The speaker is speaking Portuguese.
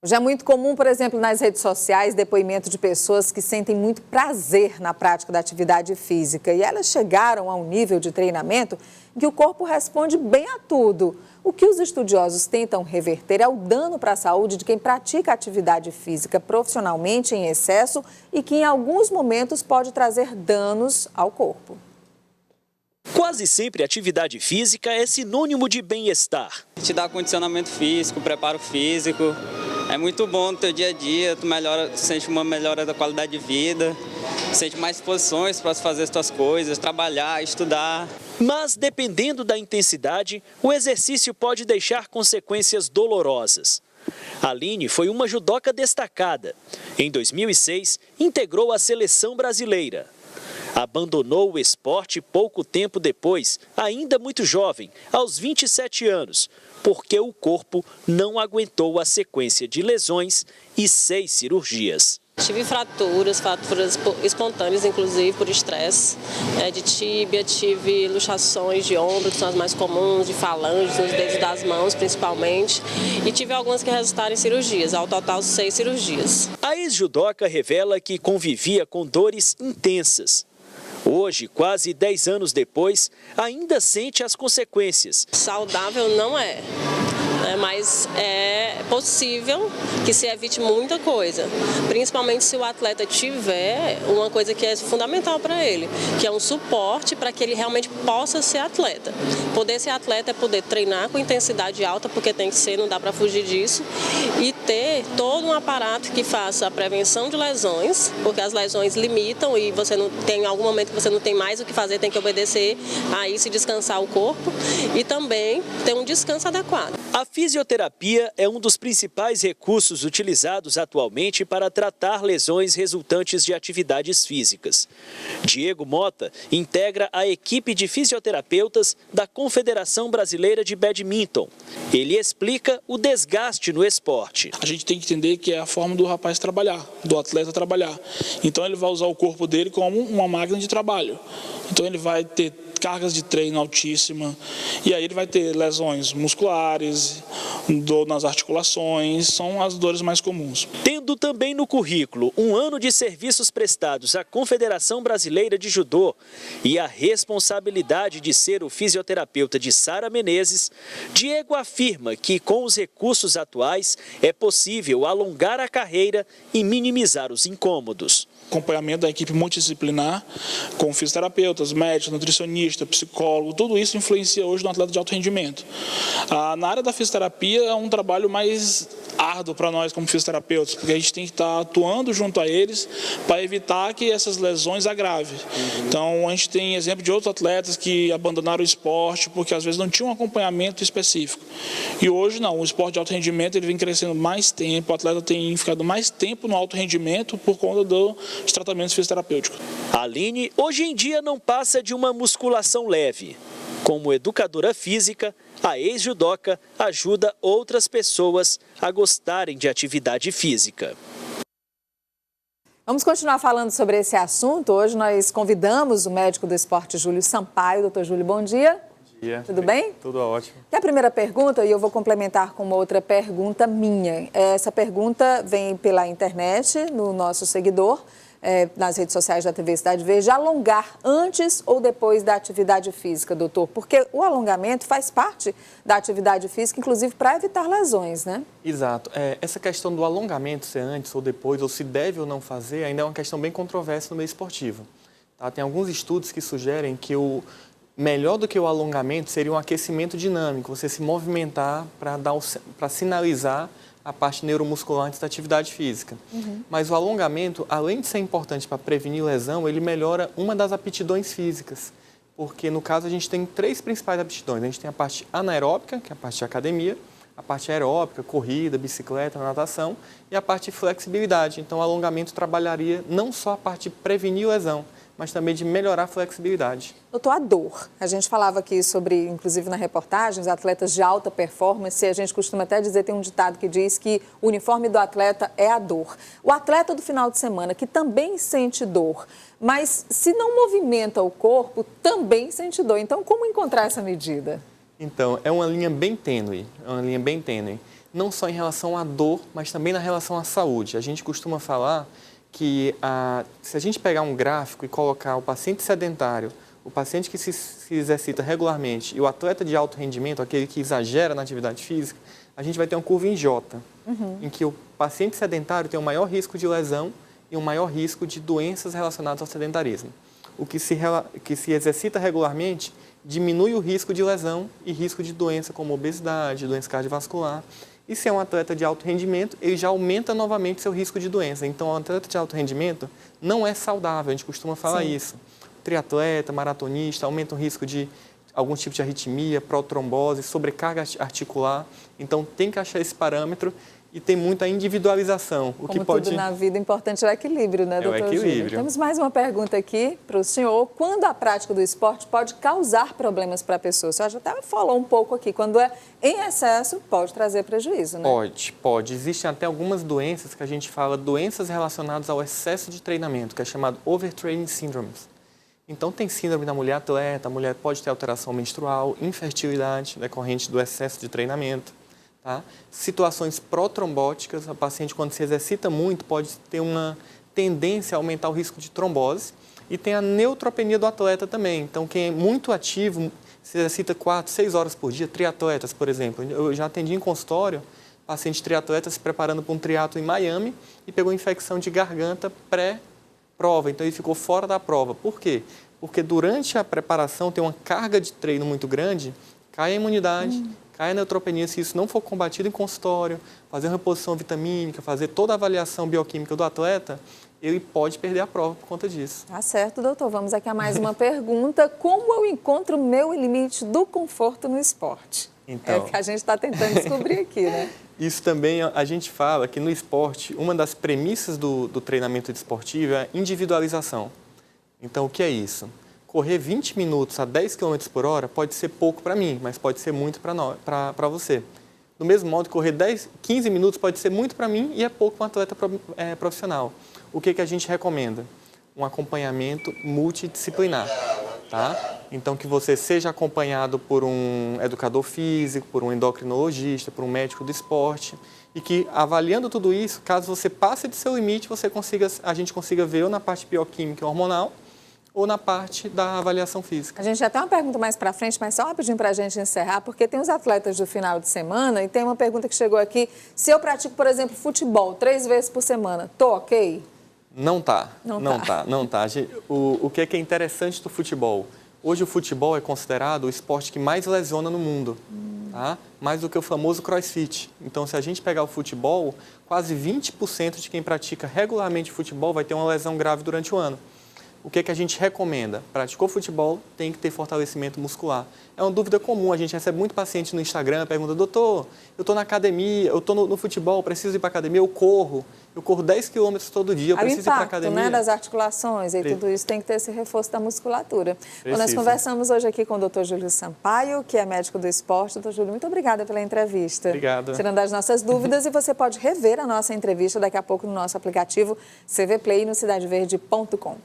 Já é muito comum, por exemplo, nas redes sociais, depoimento de pessoas que sentem muito prazer na prática da atividade física. E elas chegaram a um nível de treinamento em que o corpo responde bem a tudo. O que os estudiosos tentam reverter é o dano para a saúde de quem pratica atividade física profissionalmente em excesso e que em alguns momentos pode trazer danos ao corpo. Quase sempre atividade física é sinônimo de bem-estar. Te dá condicionamento físico, preparo físico. É muito bom no teu dia a dia, tu sente uma melhora da qualidade de vida, sente mais disposições para fazer as tuas coisas, trabalhar, estudar. Mas, dependendo da intensidade, o exercício pode deixar consequências dolorosas. Aline foi uma judoca destacada. Em 2006, integrou a seleção brasileira. Abandonou o esporte pouco tempo depois, ainda muito jovem, aos 27 anos, porque o corpo não aguentou a sequência de lesões e 6 cirurgias. Tive fraturas espontâneas, inclusive, por estresse, de tíbia, tive luxações de ombro, que são as mais comuns, de falanges, nos dedos das mãos, principalmente, e tive algumas que resultaram em cirurgias, ao total 6 cirurgias. A ex-judoca revela que convivia com dores intensas. Hoje, quase 10 anos depois, ainda sente as consequências. Saudável não é, mas é possível que se evite muita coisa, principalmente se o atleta tiver uma coisa que é fundamental para ele, que é um suporte para que ele realmente possa ser atleta. Poder ser atleta é poder treinar com intensidade alta, porque tem que ser, não dá para fugir disso, e ter todo um aparato que faça a prevenção de lesões, porque as lesões limitam e você não tem em algum momento que você não tem mais o que fazer, tem que obedecer a isso e descansar o corpo, e também ter um descanso adequado. A fisioterapia é um dos principais recursos utilizados atualmente para tratar lesões resultantes de atividades físicas. Diego Mota integra a equipe de fisioterapeutas da Confederação Brasileira de Badminton. Ele explica o desgaste no esporte. A gente tem que entender que é a forma do rapaz trabalhar, do atleta trabalhar. Então ele vai usar o corpo dele como uma máquina de trabalho. Então ele vai ter cargas de treino altíssima e aí ele vai ter lesões musculares, dor nas articulações, são as dores mais comuns. Tendo também no currículo 1 ano de serviços prestados à Confederação Brasileira de Judô e a responsabilidade de ser o fisioterapeuta de Sara Menezes, Diego afirma que com os recursos atuais é possível alongar a carreira e minimizar os incômodos. Acompanhamento da equipe multidisciplinar, com fisioterapeutas, médicos, nutricionista, psicólogo, tudo isso influencia hoje no atleta de alto rendimento. Na área da fisioterapia é um trabalho mais árduo para nós como fisioterapeutas, porque a gente tem que estar atuando junto a eles para evitar que essas lesões agravem. Então a gente tem exemplo de outros atletas que abandonaram o esporte porque às vezes não tinham um acompanhamento específico. E hoje não, o esporte de alto rendimento ele vem crescendo mais tempo, o atleta tem ficado mais tempo no alto rendimento por conta dos tratamentos fisioterapêuticos. A Aline hoje em dia não passa de uma musculação leve. Como educadora física, a ex-judoca ajuda outras pessoas a gostarem de atividade física. Vamos continuar falando sobre esse assunto. Hoje nós convidamos o médico do esporte, Júlio Sampaio. Doutor Júlio, bom dia. Bom dia. Tudo bem? Tudo ótimo. E a primeira pergunta, e eu vou complementar com uma outra pergunta minha. Essa pergunta vem pela internet, no nosso seguidor, nas redes sociais da TV Cidade Verde, alongar antes ou depois da atividade física, doutor? Porque o alongamento faz parte da atividade física, inclusive para evitar lesões, né? Exato. Essa questão do alongamento ser antes ou depois, ou se deve ou não fazer, ainda é uma questão bem controversa no meio esportivo. Tá? Tem alguns estudos que sugerem que o melhor do que o alongamento seria um aquecimento dinâmico, você se movimentar para sinalizar a parte neuromuscular antes da atividade física. Mas o alongamento, além de ser importante para prevenir lesão, ele melhora uma das aptidões físicas. Porque, no caso, a gente tem 3 principais aptidões. A gente tem a parte anaeróbica, que é a parte de academia, a parte aeróbica, corrida, bicicleta, natação, e a parte de flexibilidade. Então, o alongamento trabalharia não só a parte de prevenir lesão, mas também de melhorar a flexibilidade. Doutor, a dor. A gente falava aqui sobre, inclusive na reportagem, os atletas de alta performance, a gente costuma até dizer, tem um ditado que diz que o uniforme do atleta é a dor. O atleta do final de semana, que também sente dor, mas se não movimenta o corpo, também sente dor. Então, como encontrar essa medida? Então, é uma linha bem tênue, não só em relação à dor, mas também na relação à saúde. A gente costuma falar que se a gente pegar um gráfico e colocar o paciente sedentário, o paciente que se exercita regularmente e o atleta de alto rendimento, aquele que exagera na atividade física, a gente vai ter uma curva em J, em que o paciente sedentário tem um maior risco de lesão e um maior risco de doenças relacionadas ao sedentarismo. O que se exercita regularmente diminui o risco de lesão e risco de doença como obesidade, doença cardiovascular. E se é um atleta de alto rendimento, ele já aumenta novamente seu risco de doença. Então, um atleta de alto rendimento não é saudável, a gente costuma falar isso. Triatleta, maratonista, aumenta o risco de algum tipo de arritmia, protrombose, sobrecarga articular. Então, tem que achar esse parâmetro e tem muita individualização. Como tudo na vida, o importante é o equilíbrio, né, doutor Júlio? Equilíbrio. Temos mais uma pergunta aqui para o senhor. Quando a prática do esporte pode causar problemas para a pessoa? O senhor já até falou um pouco aqui. Quando é em excesso, pode trazer prejuízo, né? Pode. Existem até algumas doenças que a gente fala, doenças relacionadas ao excesso de treinamento, que é chamado overtraining syndromes. Então, tem síndrome da mulher atleta, a mulher pode ter alteração menstrual, infertilidade decorrente do excesso de treinamento. Tá? Situações protrombóticas, a paciente quando se exercita muito pode ter uma tendência a aumentar o risco de trombose e tem a neutropenia do atleta também. Então, quem é muito ativo, se exercita 4, 6 horas por dia, triatletas, por exemplo. Eu já atendi em consultório, paciente triatleta se preparando para um triatlo em Miami e pegou infecção de garganta pré-prova, então ele ficou fora da prova. Por quê? Porque durante a preparação tem uma carga de treino muito grande, cai a imunidade, cai a neutropenia, se isso não for combatido em consultório, fazer uma reposição vitamínica, fazer toda a avaliação bioquímica do atleta, ele pode perder a prova por conta disso. Tá certo, doutor. Vamos aqui a mais uma pergunta. Como eu encontro o meu limite do conforto no esporte? Então, é o que a gente está tentando descobrir aqui, né? Isso também, a gente fala que no esporte, uma das premissas do treinamento desportivo é a individualização. Então, o que é isso? Correr 20 minutos a 10 km por hora pode ser pouco para mim, mas pode ser muito para você. Do mesmo modo, correr 15 minutos pode ser muito para mim e é pouco para um atleta profissional. O que a gente recomenda? Um acompanhamento multidisciplinar. Tá? Então, que você seja acompanhado por um educador físico, por um endocrinologista, por um médico do esporte e que, avaliando tudo isso, caso você passe do seu limite, a gente consiga ver ou na parte bioquímica e hormonal ou na parte da avaliação física. A gente já tem uma pergunta mais para frente, mas só rapidinho para a gente encerrar, porque tem os atletas do final de semana e tem uma pergunta que chegou aqui. Se eu pratico, por exemplo, futebol 3 vezes por semana, tô ok? Não tá. O que é interessante do futebol? Hoje o futebol é considerado o esporte que mais lesiona no mundo, tá? Mais do que o famoso crossfit. Então, se a gente pegar o futebol, quase 20% de quem pratica regularmente futebol vai ter uma lesão grave durante o ano. O que a gente recomenda? Praticou futebol, tem que ter fortalecimento muscular. É uma dúvida comum, a gente recebe muito paciente no Instagram, pergunta, doutor, eu estou na academia, eu estou no futebol, preciso ir para a academia, eu corro 10 km todo dia, eu preciso ir para a academia. O impacto, né, das articulações e tudo isso tem que ter esse reforço da musculatura. Bom, nós conversamos hoje aqui com o Dr. Júlio Sampaio, que é médico do esporte. Dr. Júlio, muito obrigada pela entrevista. Obrigado. Tirando as nossas dúvidas, e você pode rever a nossa entrevista daqui a pouco no nosso aplicativo CV Play no cidadeverde.com.